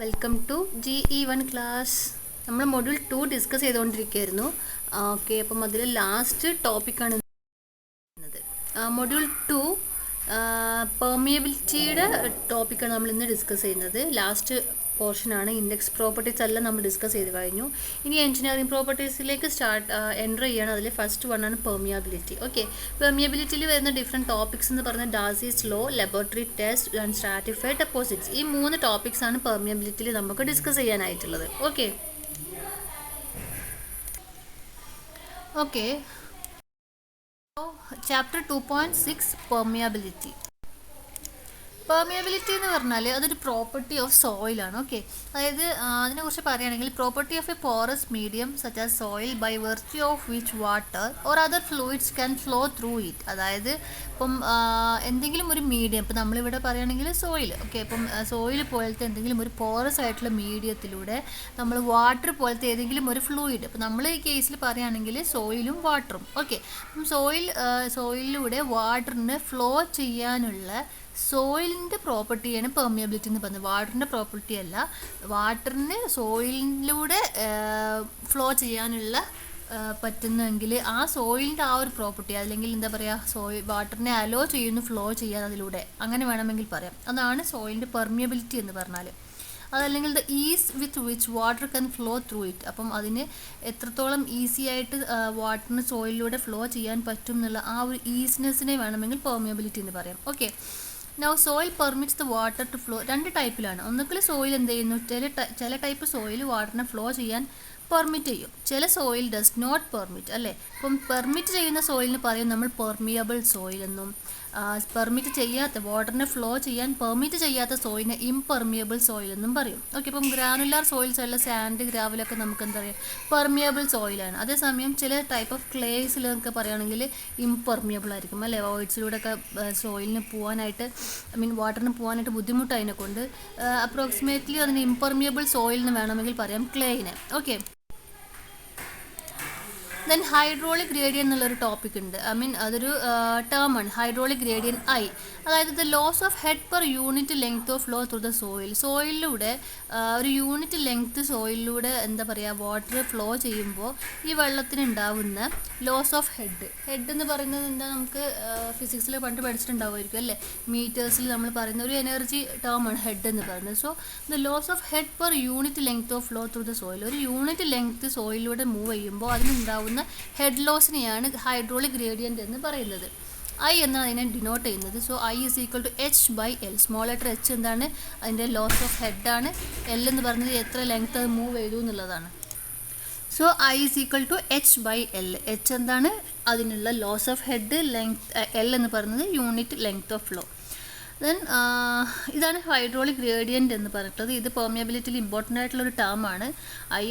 Welcome to GE1 class. നമ്മൾ module 2 discuss ചെയ്തുകൊണ്ടിരിക്കുകയായിരുന്നു. Okay, അപ്പം അതിൽ ലാസ്റ്റ് ടോപ്പിക്കാണ് മൊഡ്യൂൾ 2 പെർമിയബിലിറ്റിയുടെ ടോപ്പിക്കാണ് നമ്മൾ ഇന്ന് ഡിസ്കസ് ചെയ്യുന്നത്. ലാസ്റ്റ് പോർഷനാണ്. ഇൻഡെക്സ് പ്രോപ്പർട്ടീസ് എല്ലാം നമ്മൾ ഡിസ്കസ് ചെയ്ത് കഴിഞ്ഞു. ഇനി എഞ്ചിനീയറിംഗ് പ്രോപ്പർട്ടീസിലേക്ക് എൻ്റർ ചെയ്യണം. അതിൽ ഫസ്റ്റ് വൺ ആണ് പെർമിയബിലിറ്റി. ഓക്കെ, പെർമിയബിലിറ്റിയിൽ വരുന്ന ഡിഫറെൻറ്റ് ടോപ്പിക്സ് എന്ന് പറഞ്ഞാൽ Darcy's law, laboratory test and stratified deposits. ഈ 3 ടോപ്പിക്സ് ആണ് പെർമിയബിലിറ്റിയിൽ നമുക്ക് ഡിസ്കസ് ചെയ്യാനായിട്ടുള്ളത്. Okay okay chapter 2.6 permeability. Permeability എന്ന് പറഞ്ഞാൽ അതൊരു പ്രോപ്പർട്ടി ഓഫ് സോയിലാണ്. ഓക്കെ, അതായത് അതിനെക്കുറിച്ച് പറയുകയാണെങ്കിൽ property of a porous medium such as soil by virtue of which water or other fluids can flow through it. അതായത് ഇപ്പം എന്തെങ്കിലും ഒരു മീഡിയം, ഇപ്പം നമ്മളിവിടെ പറയുകയാണെങ്കിൽ സോയിൽ. ഓക്കെ, ഇപ്പം സോയിൽ പോലത്തെ എന്തെങ്കിലും ഒരു പോറസ് ആയിട്ടുള്ള മീഡിയത്തിലൂടെ നമ്മൾ വാട്ടർ പോലത്തെ ഏതെങ്കിലും ഒരു ഫ്ലൂയിഡ്, ഇപ്പം നമ്മൾ ഈ കേസിൽ പറയുകയാണെങ്കിൽ സോയിലും വാട്ടറും. ഓക്കെ, അപ്പം സോയിലിലൂടെ വാട്ടറിന് ഫ്ലോ ചെയ്യാനുള്ള സോയിലിൻ്റെ പ്രോപ്പർട്ടിയാണ് പെർമിയബിലിറ്റി എന്ന് പറയുന്നത്. വാട്ടറിൻ്റെ പ്രോപ്പർട്ടി അല്ല, വാട്ടറിന് സോയിലിലൂടെ ഫ്ലോ ചെയ്യാനുള്ള പറ്റുന്നെങ്കിൽ ആ സോയിലിൻ്റെ ആ ഒരു പ്രോപ്പർട്ടി, അല്ലെങ്കിൽ എന്താ പറയുക, വാട്ടറിനെ അലോ ചെയ്യുന്നു ഫ്ലോ ചെയ്യാൻ അതിലൂടെ, അങ്ങനെ വേണമെങ്കിൽ പറയാം. അതാണ് സോയിലിൻ്റെ പെർമിയബിലിറ്റി എന്ന് പറഞ്ഞാൽ. അതല്ലെങ്കിൽ the is with which water can flow through it. അപ്പം അതിന് എത്രത്തോളം ഈസി ആയിട്ട് വാട്ടറിന് സോയിലിലൂടെ ഫ്ലോ ചെയ്യാൻ പറ്റും എന്നുള്ള ആ ഒരു ഈസിനെസ്സിനെ വേണമെങ്കിൽ പെർമിയബിലിറ്റി എന്ന് പറയാം. Okay, now soil permits the water to flow. 2 ടൈപ്പിലാണ്. ഒന്നുകിൽ സോയിൽ എന്ത് ചെയ്യുന്നു, ചില ടൈപ്പ് സോയിൽ വാട്ടറിനെ ഫ്ലോ ചെയ്യാൻ പെർമിറ്റ് ചെയ്യും, ചില സോയിൽ ഡസ് നോട്ട് പെർമിറ്റ്. അല്ലേ, ഇപ്പം പെർമിറ്റ് ചെയ്യുന്ന സോയിലിന് പറയും നമ്മൾ പെർമിയബിൾ സോയിൽ എന്നും, പെർമിറ്റ് ചെയ്യാത്ത വാട്ടറിനെ ഫ്ലോ ചെയ്യാൻ പെർമിറ്റ് ചെയ്യാത്ത സോയിലിനെ ഇംപെർമിയബിൾ സോയിൽ എന്നും പറയും. ഓക്കെ, ഇപ്പം ഗ്രാനുലാർ സോയിൽസ് ഉള്ള സാൻഡ്, ഗ്രാവലൊക്കെ നമുക്ക് എന്താ പറയുക, പെർമിയബിൾ സോയിലാണ്. അതേസമയം ചില ടൈപ്പ് ഓഫ് ക്ലേസിലൊക്കെ പറയുകയാണെങ്കിൽ ഇംപെർമിയബിൾ ആയിരിക്കും. അല്ലേ, വോയിഡ്സിലൂടെ ഒക്കെ സോയിലിന് പോകാനായിട്ട്, വാട്ടറിന് പോകാനായിട്ട് ബുദ്ധിമുട്ട് അതിനെ കൊണ്ട് അപ്രോക്സിമേറ്റ്ലി അതിന് ഇംപെർമിയബിൾ സോയിൽ എന്ന് വേണമെങ്കിൽ പറയാം ക്ലേയിനെ. ഓക്കെ, ദെൻ ഹൈഡ്രോളിക് ഗ്രേഡിയൻ എന്നുള്ളൊരു ടോപ്പിക് ഉണ്ട്. അതൊരു ടേമാണ്, ഹൈഡ്രോളിക് ഗ്രേഡിയൻ I. അതായത് the loss of head per unit length of flow through the soil. സോയിലിലൂടെ ഒരു യൂണിറ്റ് ലെങ്ത് സോയിലിലൂടെ എന്താ പറയുക, വാട്ടർ ഫ്ലോ ചെയ്യുമ്പോൾ ഈ വെള്ളത്തിന് ഉണ്ടാവുന്ന ലോസ് ഓഫ് ഹെഡ് എന്ന് പറയുന്നത് എന്താ, നമുക്ക് ഫിസിക്സിൽ പണ്ട് പഠിച്ചിട്ടുണ്ടാവുമായിരിക്കും അല്ലേ, മീറ്റേഴ്സിൽ നമ്മൾ പറയുന്ന ഒരു എനർജി ടേമാണ് ഹെഡ് എന്ന് പറയുന്നത്. So the loss of head per unit length of flow through the soil. ഒരു യൂണിറ്റ് ലെങ്ത് സോയിലിലൂടെ മൂവ് ചെയ്യുമ്പോൾ അതിനുണ്ടാവുന്ന ഹെഡ് ലോസിനെയാണ് ഹൈഡ്രോളിക് ഗ്രേഡിയൻ്റ് എന്ന് പറയുന്നത്. I എന്നാണ് അതിനെ ഡിനോട്ട് ചെയ്യുന്നത്. So I is equal to H/L. Small letter H എന്താണ്, അതിൻ്റെ ലോസ് ഓഫ് ഹെഡാണ്. L എന്ന് പറയുന്നത് എത്ര ലെങ്ത് അത് മൂവ് ചെയ്തു എന്നുള്ളതാണ്. So I is equal to H/L. H എന്താണ്, അതിനുള്ള loss of head, length. L എന്ന് പറയുന്നത് unit length of flow. Then ഇതാണ് ഹൈഡ്രോളിക് ഗ്രേഡിയൻ്റ് എന്ന് പറഞ്ഞിട്ടുള്ളത്. ഇത് പെർമിയബിലിറ്റിയിൽ ഇമ്പോർട്ടൻ്റ് ആയിട്ടുള്ളൊരു ടേമാണ്.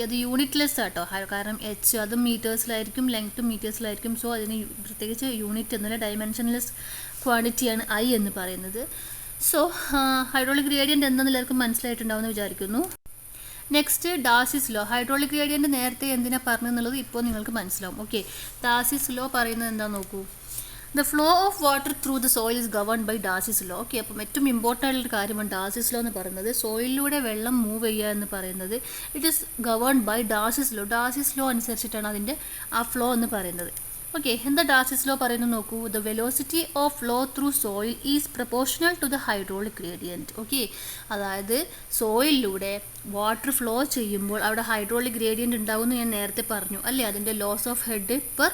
അത് യൂണിറ്റ്ലെസ് ആട്ടോ, കാരണം H അത് മീറ്റേഴ്സിലായിരിക്കും, ലെങ്ത്തും മീറ്റേഴ്സിലായിരിക്കും. സോ അതിന് പ്രത്യേകിച്ച് യൂണിറ്റ് എന്നുള്ള ഡയമെൻഷൻലെസ് ക്വാണ്ടിറ്റിയാണ് I എന്ന് പറയുന്നത്. സോ ഹൈഡ്രോളിക് ഗ്രേഡിയൻ്റ് എന്താണെന്ന് എല്ലാവർക്കും മനസ്സിലായിട്ടുണ്ടാവുമെന്ന് വിചാരിക്കുന്നു. Next Darcy's law. Hydraulic gradient നേരത്തെ എന്തിനാണ് പറഞ്ഞതെന്നുള്ളത് ഇപ്പോൾ നിങ്ങൾക്ക് മനസ്സിലാവും. ഓക്കെ, ഡാസിസ് ലോ പറയുന്നത് എന്താണെന്ന് നോക്കൂ. The flow of water through the soil is governed by Darcy's law. Okay, അപ്പം ഏറ്റവും ഇമ്പോർട്ടൻ്റ് ആയിട്ടുള്ളൊരു കാര്യമാണ് ഡാസിസ് ലോ എന്ന് പറയുന്നത്. സോയിലിലൂടെ വെള്ളം മൂവ് ചെയ്യുക എന്ന് പറയുന്നത് it is governed by Darcy's law. Darcy's law അനുസരിച്ചിട്ടാണ് അതിൻ്റെ ആ ഫ്ലോ എന്ന് പറയുന്നത്. ഓക്കെ, എന്താ ഡാസിസ് ലോ പറയുന്നത് നോക്കൂ. The velocity of flow through soil is proportional to the hydraulic gradient. Okay, അതായത് സോയിലിലൂടെ വാട്ടർ ഫ്ലോ ചെയ്യുമ്പോൾ അവിടെ ഹൈഡ്രോളിക് ഗ്രേഡിയൻറ്റ് ഉണ്ടാകുമെന്ന് ഞാൻ നേരത്തെ പറഞ്ഞു അല്ലേ. അതിൻ്റെ loss of head per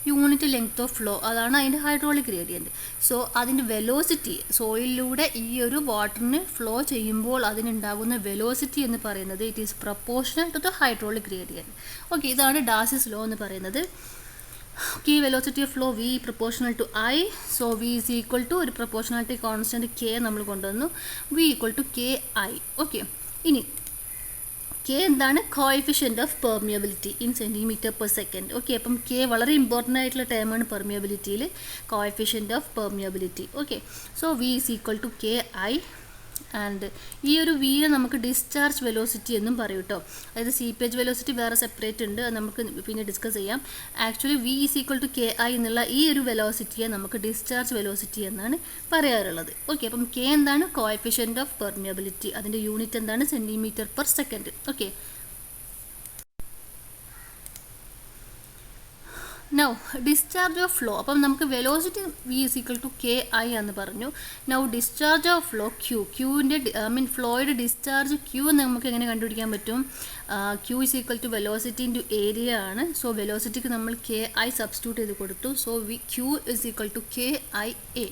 unit length of flow, അതാണ് അതിൻ്റെ ഹൈഡ്രോളിക് ഗ്രേഡിയൻറ്റ്. സോ അതിൻ്റെ വെലോസിറ്റി, സോയിലിലൂടെ ഈ ഒരു വാട്ടറിന് ഫ്ലോ ചെയ്യുമ്പോൾ അതിനുണ്ടാകുന്ന വെലോസിറ്റി എന്ന് പറയുന്നത് it is proportional to the hydraulic gradient. Okay, ഇതാണ് ഡാസിസ് ലോ എന്ന് പറയുന്നത്. Okay, velocity of flow V proportional to I. So V is equal to ഒരു പ്രൊപ്പോർഷണാലിറ്റി കോൺസ്റ്റൻറ്റ് K നമ്മൾ കൊണ്ടുവന്നു, V equal to KI. Okay, ഇനി K എന്താണ്, coefficient of permeability in centimetre per second. Okay, അപ്പം K വളരെ important ആയിട്ടുള്ള ടേമാണ് പെർമിയബിലിറ്റിയിൽ, coefficient of permeability. Okay, so V is equal to KI. And ഈ ഒരു വിയെ നമുക്ക് ഡിസ്ചാർജ് വെലോസിറ്റി എന്നും പറയും കേട്ടോ. അതായത് സീപ്പേജ് വെലോസിറ്റി വേറെ സെപ്പറേറ്റ് ഉണ്ട്, അത് നമുക്ക് പിന്നെ ഡിസ്കസ് ചെയ്യാം. Actually V is equal to K I എന്നുള്ള ഈ ഒരു വെലോസിറ്റിയെ നമുക്ക് ഡിസ്ചാർജ് വെലോസിറ്റി എന്നാണ് പറയാറുള്ളത്. ഓക്കെ, അപ്പം കെ എന്താണ്? Coefficient of permeability. അതിൻ്റെ യൂണിറ്റ് എന്താണ്? Centimetre per second. Okay, now discharge of flow. അപ്പം നമുക്ക് velocity V is equal to K I എന്ന് പറഞ്ഞു. നൗ ഡിസ്ചാർജ് ഓഫ് ഫ്ലോ ക്യൂവിൻ്റെ ഫ്ലോയുടെ ഡിസ്ചാർജ് ക്യൂ എന്ന് നമുക്ക് എങ്ങനെ കണ്ടുപിടിക്കാൻ പറ്റും? Q is equal to velocity into area ആണ്. സോ വെലോസിറ്റിക്ക് നമ്മൾ കെ ഐ സബ്സ്റ്റിറ്റ്യൂട്ട് ചെയ്ത് കൊടുത്തു. So Q is equal to K I A.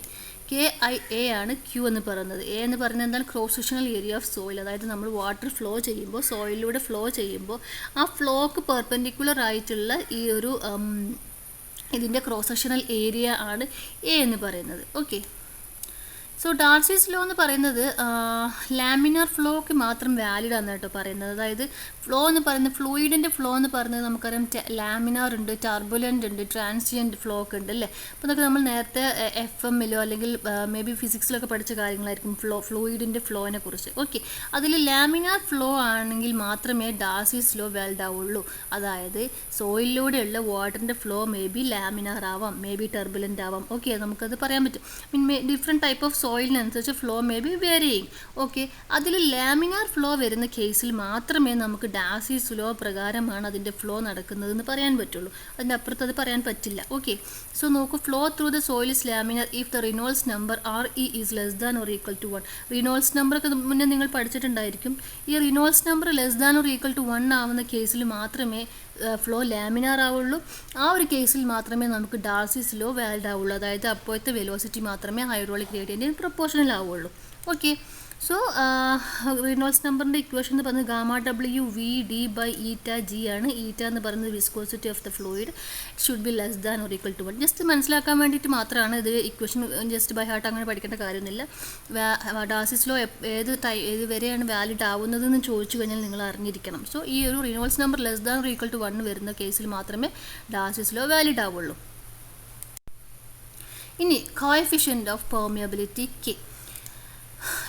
K I A ആണ് ക്യൂ എന്ന് പറയുന്നത്. എ എന്ന് പറയുന്നത് എന്താണ്? Cross sectional area of soil. അതായത് നമ്മൾ വാട്ടർ ഫ്ലോ ചെയ്യുമ്പോൾ, സോയിലൂടെ ഫ്ലോ ചെയ്യുമ്പോൾ ആ ഫ്ലോക്ക് പെർപെൻഡിക്കുലർ ആയിട്ടുള്ള ഈ ഒരു ഇതിൻ്റെ ക്രോസ് സെക്ഷണൽ ഏരിയ ആണ് എ എന്ന് പറയുന്നത്. ഓക്കെ, സോ ഡാർസീസ് ലോ എന്ന് പറയുന്നത് ലാമിനാർ ഫ്ലോക്ക് മാത്രം വാലിഡ് ആണ് കേട്ടോ പറയുന്നത്. അതായത് ഫ്ലോ എന്ന് പറയുന്നത്, ഫ്ലൂയിഡിൻ്റെ ഫ്ലോ എന്ന് പറയുന്നത് നമുക്കറിയാം ലാമിനാർ ഉണ്ട്, ടർബുലൻ്റ് ഉണ്ട്, ട്രാൻസിയൻറ്റ് ഫ്ലോ ഒക്കെ ഉണ്ട് അല്ലേ. അപ്പോൾ അതൊക്കെ നമ്മൾ നേരത്തെ FM-ലോ അല്ലെങ്കിൽ മേ ബി ഫിസിക്സിലൊക്കെ പഠിച്ച കാര്യങ്ങളായിരിക്കും ഫ്ലൂയിഡിൻ്റെ ഫ്ലോനെ കുറിച്ച്. ഓക്കെ, അതിൽ ലാമിനാർ ഫ്ലോ ആണെങ്കിൽ മാത്രമേ ഡാർസീസ് ലോ വാലിഡ് ആവുള്ളൂ. അതായത് സോയിലൂടെയുള്ള വാട്ടറിൻ്റെ ഫ്ലോ മേ ബി ലാമിനാർ ആവാം, മേ ബി ടർബുലൻ്റ് ആവാം. ഓക്കെ, നമുക്കത് പറയാൻ പറ്റും. ഡിഫറെൻറ്റ് ടൈപ്പ് ഓഫ് സോയിലിനനുസരിച്ച് flow may be varying. Okay, അതിൽ ലാമിനാർ ഫ്ലോ വരുന്ന കേസിൽ മാത്രമേ നമുക്ക് ഡാർസീസ് ലോ പ്രകാരമാണ് അതിൻ്റെ ഫ്ലോ നടക്കുന്നതെന്ന് പറയാൻ പറ്റുള്ളൂ. അതിൻ്റെ അപ്പുറത്ത് അത് പറയാൻ പറ്റില്ല. ഓക്കെ, സോ നോക്കൂ, flow through the soil is laminar if the Reynolds number RE is less than or equal to 1. Reynolds number ഒക്കെ മുന്നേ നിങ്ങൾ പഠിച്ചിട്ടുണ്ടായിരിക്കും. ഈ Reynolds number less than or equal to 1 ആവുന്ന കേസിൽ മാത്രമേ ഫ്ലോ ലാമിനാർ ആവുള്ളൂ. ആ ഒരു കേസിൽ മാത്രമേ നമുക്ക് ഡാർസീസ് ലോ വാലിഡ് ആവുള്ളൂ. അതായത് അപ്പോഴത്തെ വെലോസിറ്റി മാത്രമേ ഹൈഡ്രോളിക് ഗ്രേഡിയൻറ്റിന് പ്രൊപ്പോർഷണൽ ആവുള്ളൂ. ഓക്കെ, സോ റിനോൾസ് നമ്പറിൻ്റെ ഇക്വേഷൻ എന്ന് പറയുന്നത് Γ/W/V/d/η/g ആണ്. ഈറ്റ എന്ന് പറയുന്നത് viscosity of the fluid should be less than or equal to 1. Just മനസ്സിലാക്കാൻ വേണ്ടിയിട്ട് മാത്രമാണ് ഇത്. ഇക്വേഷൻ ജസ്റ്റ് ബൈ ഹാർട്ട് അങ്ങനെ പഠിക്കേണ്ട കാര്യമൊന്നുമില്ല. ഡാർസീസ് ലോ ഏത് വരെയാണ് വാലിഡ് ആവുന്നതെന്ന് ചോദിച്ചു കഴിഞ്ഞാൽ നിങ്ങൾ അറിഞ്ഞിരിക്കണം. സോ ഈ ഒരു Reynolds number less than or equal to 1 വരുന്ന കേസിൽ മാത്രമേ ഡാർസീസ് ലോ വാലിഡ് ആവുള്ളൂ. ഇനി coefficient of permeability K.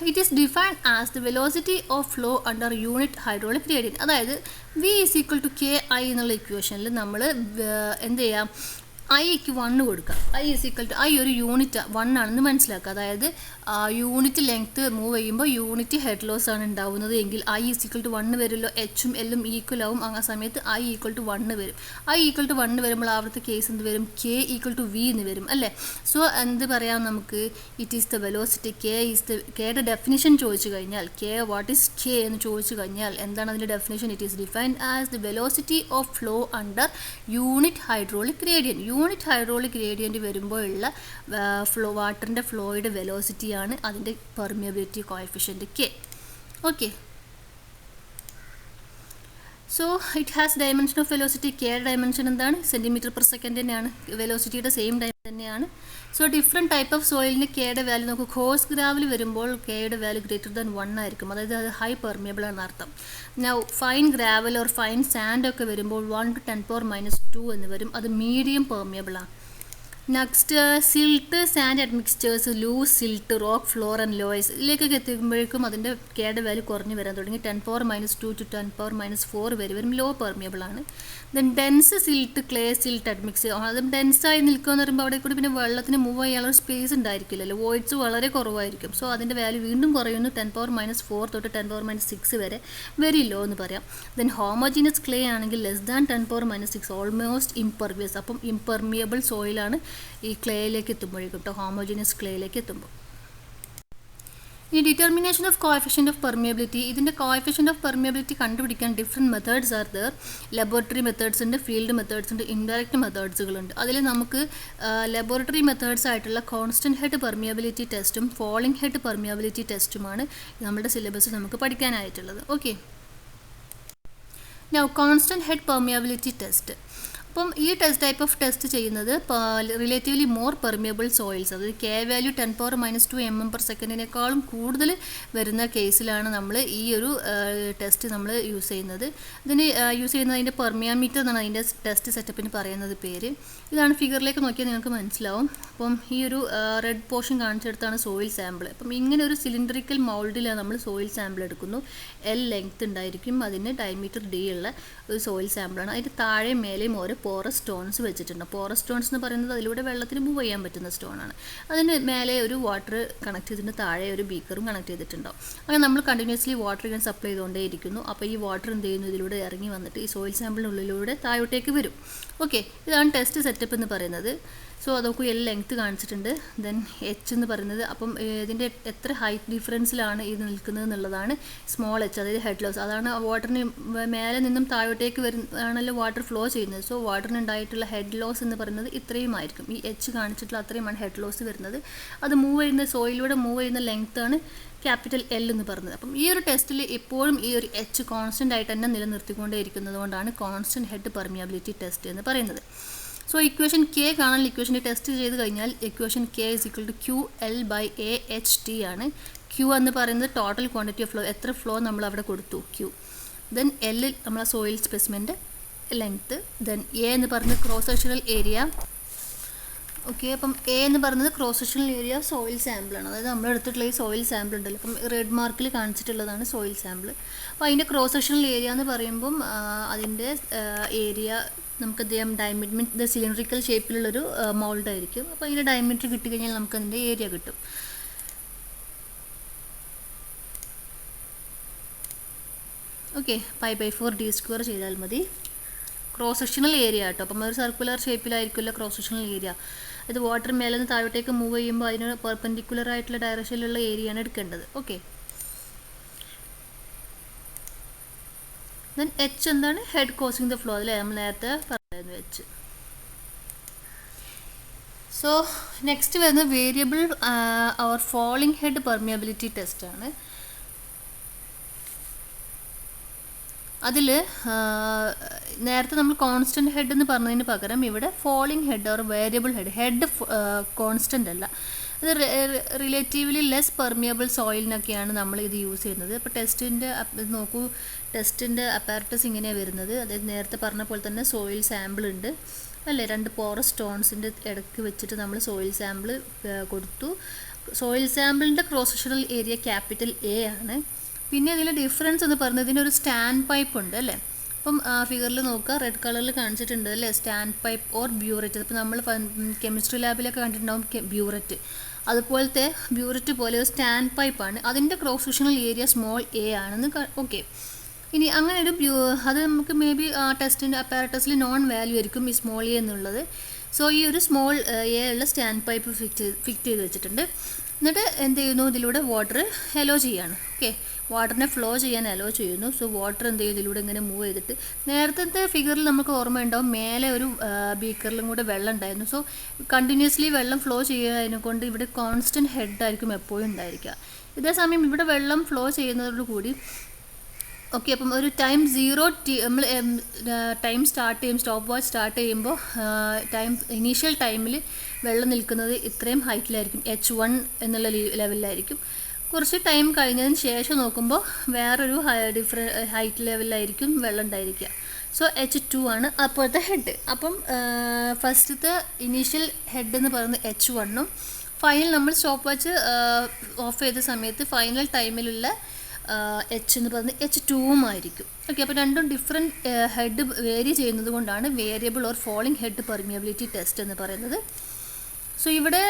It is defined as the velocity of flow under unit hydraulic gradient. അതായത് V is equal to KI എന്നുള്ള ഇക്വേഷനിൽ നമ്മൾ എന്ത് ചെയ്യാം? ഐക്ക് 1 കൊടുക്കുക. I is equal to I ഒരു യൂണിറ്റ് 1 ആണെന്ന് മനസ്സിലാക്കുക. അതായത് യൂണിറ്റ് ലെങ്ത്ത് മൂവ് ചെയ്യുമ്പോൾ യൂണിറ്റ് ഹെഡ് ലോസ് ആണ് ഉണ്ടാവുന്നത് എങ്കിൽ I is equal to 1 വരുമല്ലോ. H-ഉം L-ഉം ഈക്വൽ ആവും. ആ സമയത്ത് I equal to 1 വരും. I equal to 1 വരുമ്പോൾ അവിടുത്തെ കേസ് എന്ത് വരും? K equal to V എന്ന് വരും അല്ലേ. സോ എന്ത് പറയാം നമുക്ക്? It is the velocity. കെയുടെ ഡെഫിനിഷൻ ചോദിച്ചു കഴിഞ്ഞാൽ, വാട്ട് ഈസ് K എന്ന് ചോദിച്ചു കഴിഞ്ഞാൽ എന്താണ് അതിൻ്റെ definition? It is defined as the velocity of flow under unit hydraulic gradient. Unit hydraulic gradient വരുമ്പോഴുള്ള വാട്ടറിൻ്റെ ഫ്ലോയുടെ വെലോസിറ്റി ആണ് അതിൻ്റെ permeability coefficient K. Okay, so it has dimension of velocity. കെയുടെ ഡയമെൻഷൻ എന്താണ്? സെൻറ്റിമീറ്റർ പെർ സെക്കൻഡ് തന്നെയാണ്. വെലോസിറ്റിയുടെ same dimension തന്നെയാണ്. So different type of സോയിലിന് കെയുടെ വാല്യൂ നോക്കുക. കോഴ്സ് ഗ്രാവിൽ വരുമ്പോൾ കെയുടെ വാല്യൂ ഗ്രേറ്റർ ദാൻ 1 ആയിരിക്കും. അതായത് അത് ഹൈ പെർമിയബിൾ ആണ് അർത്ഥം. Now fine gravel or fine sand ഒക്കെ വരുമ്പോൾ 1 to 10⁻² എന്ന് വരും. അത് മീഡിയം പെർമിയബിൾ ആണ്. Next silt, sand admixtures, loose silt, rock flour and loess ഇതിലേക്കൊക്കെ എത്തുമ്പോഴേക്കും അതിൻ്റെ കെയുടെ വാല്യൂ കുറഞ്ഞ് വരാൻ തുടങ്ങി. 10⁻² to 10⁻4 വരും. ലോ പെർമിയബിൾ ആണ്. Then dense silt, clay silt admix, അതും ഡെൻസായി നിൽക്കുകയെന്ന് പറയുമ്പോൾ അവിടെ കൂടി പിന്നെ വെള്ളത്തിന് മൂവ് ചെയ്യാനുള്ള സ്പേസ് ഉണ്ടായിരിക്കില്ലല്ലോ. വോയിഡ്സ് വളരെ കുറവായിരിക്കും. സോ അതിൻ്റെ വാല്യൂ വീണ്ടും കുറയുന്നു. 10⁻4 തൊട്ട് 10⁻6 വരെ വെരി ലോ എന്ന് പറയാം. ദെൻ ഹോമോജീനസ് ക്ലേ ആണെങ്കിൽ ലെസ് ദാൻ 10⁻6 ഓൾമോസ്റ്റ് ഇംപെർവിയസ്. അപ്പം ഇംപെർമിയബിൾ സോയിലാണ് ഈ ക്ലേയിലേക്ക് എത്തുമ്പോഴേക്കും കേട്ടോ, ഹോമോജീനസ് ക്ലേയിലേക്ക് എത്തുമ്പോൾ. ഈ determination of coefficient of permeability, ഇതിൻ്റെ കോഎഫിഷ്യൻറ്റ് ഓഫ് പെർമിയബിലിറ്റി കണ്ടുപിടിക്കാൻ different methods are there. Laboratory methods ഉണ്ട്, ഫീൽഡ് മെത്തേഡ്സ് ഉണ്ട്, ഇൻഡയറക്റ്റ് മെത്തേഡ്സുകളുണ്ട്. അതിൽ നമുക്ക് ലബോറട്ടറി മെത്തേഡ്സ് ആയിട്ടുള്ള കോൺസ്റ്റൻറ്റ് ഹെഡ് പെർമിയബിലിറ്റി ടെസ്റ്റും ഫോളിംഗ് ഹെഡ് പെർമിയബിലിറ്റി ടെസ്റ്റുമാണ് നമ്മുടെ സിലബസിൽ നമുക്ക് പഠിക്കാനായിട്ടുള്ളത്. Okay, now constant head permeability test. അപ്പം ഈ ടൈപ്പ് ഓഫ് ടെസ്റ്റ് ചെയ്യുന്നത് റിലേറ്റീവ്ലി മോർ പെർമിയബിൾ സോയിൽസ്, അതായത് കെ വാല്യൂ 10⁻⁻² mm/s കൂടുതൽ വരുന്ന കേസിലാണ് നമ്മൾ ഈ ഒരു ടെസ്റ്റ് നമ്മൾ യൂസ് ചെയ്യുന്നത്. ഇതിന് യൂസ് ചെയ്യുന്നത് അതിൻ്റെ പെർമിയാമീറ്റർ എന്നാണ് അതിൻ്റെ ടെസ്റ്റ് സെറ്റപ്പിന് പറയുന്നത് പേര്. ഇതാണ് ഫിഗറിലേക്ക് നോക്കിയാൽ നിങ്ങൾക്ക് മനസ്സിലാവും. അപ്പം ഈ ഒരു റെഡ് പോർഷൻ കാണിച്ചെടുത്താണ് സോയിൽ സാമ്പിൾ. അപ്പം ഇങ്ങനെ ഒരു സിലിണ്ടറിക്കൽ മൗൾഡിലാണ് നമ്മൾ സോയിൽ സാമ്പിൾ എടുക്കുന്നു. L ലെങ്ത് ഉണ്ടായിരിക്കും, അതിന് ഡയമീറ്റർ D ഉള്ള ഒരു സോയിൽ സാമ്പിളാണ്. അതിൻ്റെ താഴെ മേലെയും ഓരോ പോറസ് സ്റ്റോൺസ് വെച്ചിട്ടുണ്ട്. പോറസ് സ്റ്റോൺസ് എന്ന് പറയുന്നത് അതിലൂടെ വെള്ളത്തിന് മൂവ് ചെയ്യാൻ പറ്റുന്ന സ്റ്റോണാണ്. അതിന് മേലെ ഒരു വാട്ടർ കണക്ട് ചെയ്തിട്ട് താഴെ ഒരു ബീക്കറും കണക്ട് ചെയ്തിട്ടുണ്ടാവും. അങ്ങനെ നമ്മൾ കണ്ടിന്യൂസ്ലി വാട്ടർ ഇങ്ങനെ സപ്ലൈ ചെയ്തുകൊണ്ടേ ഇരിക്കുന്നു. അപ്പോൾ ഈ വാട്ടർ എന്ത് ചെയ്യുന്നു, ഇതിലൂടെ ഇറങ്ങി വന്നിട്ട് ഈ സോയിൽ സാമ്പിളിനുള്ളിലൂടെ താഴോട്ടേക്ക് വരും. ഓക്കെ, ഇതാണ് ടെസ്റ്റ് സെറ്റപ്പ് എന്ന് പറയുന്നത്. സോ അതൊക്കെ L ലെങ്ത്ത് കാണിച്ചിട്ടുണ്ട്. ദെൻ H എന്ന് പറയുന്നത്, അപ്പം ഇതിൻ്റെ എത്ര ഹൈറ്റ് ഡിഫറൻസിലാണ് ഇത് നിൽക്കുന്നത് എന്നുള്ളതാണ് സ്മോൾ h, അതായത് ഹെഡ് ലോസ്. അതാണ് വാട്ടറിന് മേലെ നിന്നും താഴോട്ടേക്ക് ആണല്ലോ വാട്ടർ ഫ്ലോ ചെയ്യുന്നത്. സോ വാട്ടറിന് ഉണ്ടായിട്ടുള്ള ഹെഡ് ലോസ് എന്ന് പറയുന്നത് ഇത്രയും ആയിരിക്കും. ഈ H കാണിച്ചിട്ടുള്ള അത്രയുമാണ് ഹെഡ് ലോസ് വരുന്നത്. അത് മൂവ് ചെയ്യുന്ന സോയിലൂടെ മൂവ് ചെയ്യുന്ന ലെങ്ത്താണ് ക്യാപിറ്റൽ L എന്ന് പറയുന്നത്. അപ്പം ഈ ഒരു ടെസ്റ്റിൽ എപ്പോഴും ഈ ഒരു H കോൺസ്റ്റൻ്റ് ആയിട്ട് തന്നെ നിലനിർത്തിക്കൊണ്ടേ ഇരിക്കുന്നത് കൊണ്ടാണ് കോൺസ്റ്റൻറ്റ് ഹെഡ് പെർമിയബിലിറ്റി ടെസ്റ്റ് എന്ന് പറയുന്നത്. സോ ഇക്വേഷൻ K കാണാൻ ഇക്വേഷൻ്റെ ടെസ്റ്റ് ചെയ്ത് കഴിഞ്ഞാൽ ഇക്വേഷൻ K = QL/AHT ആണ്. Q എന്ന് പറയുന്നത് ടോട്ടൽ ക്വാണ്ടിറ്റി ഓഫ് ഫ്ലോ, എത്ര ഫ്ലോ നമ്മൾ അവിടെ കൊടുത്തു, Q. ദെൻ L നമ്മളെ സോയിൽ സ്പെസിമെൻ്റെ ലെങ്ത്ത്. ദെൻ A എന്ന് പറയുന്നത് ക്രോസ് സെക്ഷണൽ ഏരിയ. ഓക്കെ, അപ്പം A എന്ന് പറയുന്നത് ക്രോസ് സെക്ഷണൽ ഏരിയ സോയിൽ സാമ്പിളാണ്. അതായത് നമ്മൾ എടുത്തിട്ടുള്ള ഈ സോയിൽ സാമ്പിൾ ഉണ്ടല്ലോ, അപ്പം റെഡ് മാർക്കിൽ കാണിച്ചിട്ടുള്ളതാണ് സോയിൽ സാമ്പിൾ. അപ്പോൾ അതിൻ്റെ ക്രോസ് സെക്ഷണൽ ഏരിയ എന്ന് പറയുമ്പം അതിൻ്റെ ഏരിയ നമുക്ക് ഡയമീറ്റർ സിലിണ്ടറിക്കൽ ഷേപ്പിലുള്ളൊരു മൗൾഡ് ആയിരിക്കും. അപ്പോൾ അതിൻ്റെ ഡയമീറ്റർ കിട്ടിക്കഴിഞ്ഞാൽ നമുക്ക് അതിൻ്റെ ഏരിയ കിട്ടും. ഓക്കെ, π/4d² ചെയ്താൽ മതി. ക്രോസ് സെക്ഷണൽ ഏരിയ കേട്ടോ. അപ്പം ഒരു സർക്കുലർ ഷേപ്പിലായിരിക്കുമല്ലോ ക്രോസ് സെക്ഷണൽ ഏരിയ. ഇത് വാട്ടർ മേലെ നിന്ന് താഴോട്ടേക്ക് മൂവ് ചെയ്യുമ്പോൾ അതിന് പെർപെൻഡിക്കുലർ ആയിട്ടുള്ള ഡയറക്ഷനിലുള്ള ഏരിയയാണ് എടുക്കേണ്ടത്. ഓക്കെ, ദെൻ H എന്താണ്, ഹെഡ് കോസിങ് ദ ഫ്ലോ, അല്ലേ നമ്മൾ നേരത്തെ പറയുന്നു H. സോ നെക്സ്റ്റ് വരുന്നത് variable or falling head permeability ടെസ്റ്റാണ്. അതിൽ നേരത്തെ നമ്മൾ കോൺസ്റ്റൻറ്റ് ഹെഡ് എന്ന് പറഞ്ഞതിന് പകരം ഇവിടെ falling head or variable head constant അല്ല, ഇത് റിലേറ്റീവ്ലി ലെസ് പെർമിയബിൾ സോയിലിനൊക്കെയാണ് നമ്മൾ ഇത് യൂസ് ചെയ്യുന്നത്. അപ്പോൾ ടെസ്റ്റിൻ്റെ നോക്കൂ, ടെസ്റ്റിൻ്റെ അപ്പാരറ്റസ് ഇങ്ങനെയാണ് വരുന്നത്. അതായത് നേരത്തെ പറഞ്ഞ പോലെ തന്നെ സോയിൽ സാമ്പിൾ ഉണ്ട് അല്ലേ, 2 പോറസ് സ്റ്റോൺസിൻ്റെ ഇടയ്ക്ക് വെച്ചിട്ട് നമ്മൾ സോയിൽ സാമ്പിൾ കൊടുത്തു. സോയിൽ സാമ്പിളിൻ്റെ cross sectional area capital A ആണ്. പിന്നെ ഇതിൽ ഡിഫറൻസ് എന്ന് പറയുന്നത് ഇതിനൊരു സ്റ്റാൻഡ് പൈപ്പ് ഉണ്ട് അല്ലേ. അപ്പം ഫിഗറിൽ നോക്കുക, റെഡ് കളറിൽ കാണിച്ചിട്ടുണ്ട് അല്ലേ, സ്റ്റാൻഡ് പൈപ്പ് ഓർ ബ്യൂററ്റ്. അപ്പോൾ നമ്മൾ കെമിസ്ട്രി ലാബിലൊക്കെ കണ്ടിട്ടുണ്ടാവും ബ്യൂററ്റ്. അതുപോലത്തെ ബ്യൂററ്റ് പോലെ ഒരു സ്റ്റാൻഡ് പൈപ്പാണ്. അതിൻ്റെ cross sectional area small a ആണെന്ന്. ഓക്കെ, ഇനി അങ്ങനെ ഒരു അത് നമുക്ക് മേ ബി ടെസ്റ്റിൻ്റെ അപ്പാരറ്റസിൽ നോൺ വാല്യൂ ആയിരിക്കും ഈ സ്മോൾ a എന്നുള്ളത്. സോ ഈ ഒരു സ്മോൾ a ഉള്ള സ്റ്റാൻഡ് പൈപ്പ് ഫിക്സ് ചെയ്ത് വെച്ചിട്ടുണ്ട്. എന്നിട്ട് എന്ത് ചെയ്യുന്നു, ഇതിലൂടെ വാട്ടർ അലോ ചെയ്യാണ്. ഓക്കെ, വാട്ടറിനെ ഫ്ലോ ചെയ്യാൻ അലോ ചെയ്യുന്നു. സോ വാട്ടർ എന്ത് ചെയ്യും, ഇതിലൂടെ ഇങ്ങനെ മൂവ് ചെയ്തിട്ട്, നേരത്തെ ഫിഗറിൽ നമുക്ക് ഓർമ്മയുണ്ടാവും മേലെ ഒരു ബീക്കറിലും കൂടെ വെള്ളം ഉണ്ടായിരുന്നു. സോ കണ്ടിന്യൂസ്ലി വെള്ളം ഫ്ലോ ചെയ്യുന്നതിനെ കൊണ്ട് ഇവിടെ കോൺസ്റ്റൻറ്റ് ഹെഡായിരിക്കും എപ്പോഴും ഉണ്ടായിരിക്കുക. ഇതേസമയം ഇവിടെ വെള്ളം ഫ്ലോ ചെയ്യുന്നതോടുകൂടി ഓക്കെ, അപ്പം ഒരു ടൈം 0 നമ്മൾ ടൈം സ്റ്റാർട്ട് ചെയ്യും, സ്റ്റോപ്പ് വാച്ച് സ്റ്റാർട്ട് ചെയ്യുമ്പോൾ ഇനീഷ്യൽ ടൈമിൽ വെള്ളം നിൽക്കുന്നത് ഇത്രയും ഹൈറ്റിലായിരിക്കും, H1 എന്നുള്ള ലെവലിലായിരിക്കും. കുറച്ച് ടൈം കഴിഞ്ഞതിന് ശേഷം നോക്കുമ്പോൾ വേറൊരു ഹൈറ്റ് ലെവലിലായിരിക്കും വെള്ളം ഉണ്ടായിരിക്കുക. സോ H2 ആണ് അപ്പോഴത്തെ ഹെഡ്. അപ്പം ഫസ്റ്റത്തെ ഇനീഷ്യൽ ഹെഡ് എന്ന് പറയുന്നത് H1ഉം ഫൈനൽ നമ്മൾ സ്റ്റോപ്പ് വാച്ച് ഓഫ് ചെയ്ത സമയത്ത് ഫൈനൽ ടൈമിലുള്ള H എന്ന് പറയുന്നത് H2ഉം ആയിരിക്കും. ഓക്കെ, അപ്പോൾ രണ്ടും ഡിഫറെൻറ്റ് ഹെഡ് വേരി ചെയ്യുന്നത് കൊണ്ടാണ് variable or falling head permeability test എന്ന് പറയുന്നത്. സോ ഇവിടെ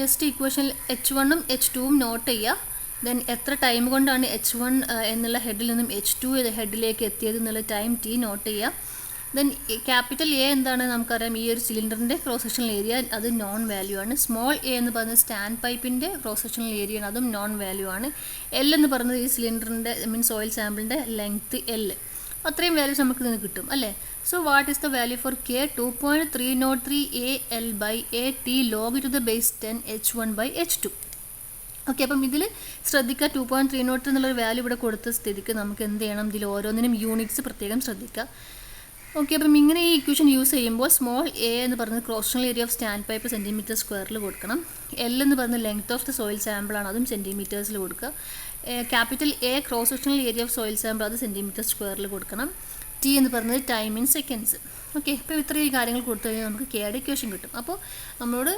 ജസ്റ്റ് ഇക്വേഷൻ H1ഉം H2ഉം നോട്ട് ചെയ്യുക. ദെൻ എത്ര ടൈം കൊണ്ടാണ് H1 എന്നുള്ള ഹെഡിൽ നിന്നും H2 ഹെഡിലേക്ക് എത്തിയത് എന്നുള്ള ടൈം T നോട്ട് ചെയ്യുക. ദെൻ ക്യാപിറ്റൽ A എന്താണ് നമുക്കറിയാം, ഈ ഒരു സിലിണ്ടറിൻ്റെ ക്രോസ് സെക്ഷണൽ ഏരിയ അത് നോൺ വാല്യൂ ആണ്. സ്മോൾ a എന്ന് പറയുന്നത് സ്റ്റാൻഡ് പൈപ്പിൻ്റെ ക്രോസ് സെക്ഷണൽ ഏരിയ ആണ്, അതും നോൺ വാല്യൂ ആണ്. L എന്ന് പറയുന്നത് ഈ സിലിണ്ടറിൻ്റെ സോയിൽ സാമ്പിളിൻ്റെ ലെങ്ത്ത് L. അത്രയും വാല്യൂസ് നമുക്ക് ഇതിന് കിട്ടും അല്ലേ. So what is the value for K? 2.303 AL/AT log to the base 10 H1/H2. Okay, അപ്പം ഇതിൽ ശ്രദ്ധിക്കുക, 2.303 എന്നുള്ളൊരു വാല്യൂ ഇവിടെ കൊടുത്ത സ്ഥിതിക്ക് നമുക്ക് എന്ത് ചെയ്യണം, ഇതിൽ ഓരോന്നിനും യൂണിറ്റ്സ് പ്രത്യേകം ശ്രദ്ധിക്കുക. ഓക്കെ, അപ്പം ഇങ്ങനെ ഈ ഇക്വേഷൻ യൂസ് ചെയ്യുമ്പോൾ സ്മോൾ എ എന്ന് പറയുന്നത് cross sectional area of stand pipe centimetre സ്ക്വയറിൽ കൊടുക്കണം. എൽ എന്ന് പറയുന്നത് ലെങ്ത് ഓഫ് ദ സോയിൽ സാമ്പിളാണ്, അതും സെൻറ്റിമീറ്റേഴ്സിൽ കൊടുക്കുക. Capital A cross sectional area of soil sample, അത് സെൻറ്റിമീറ്റർ സ്ക്വയറിൽ കൊടുക്കണം. ടി എന്ന് പറയുന്നത് ടൈം ഇൻ സെക്കൻഡ്സ്. ഓക്കെ, അപ്പോൾ ഇത്രയും കാര്യങ്ങൾ കൊടുത്തു കഴിഞ്ഞാൽ നമുക്ക് കെയുടെ ഇക്വേഷൻ കിട്ടും. അപ്പോൾ നമ്മളോട്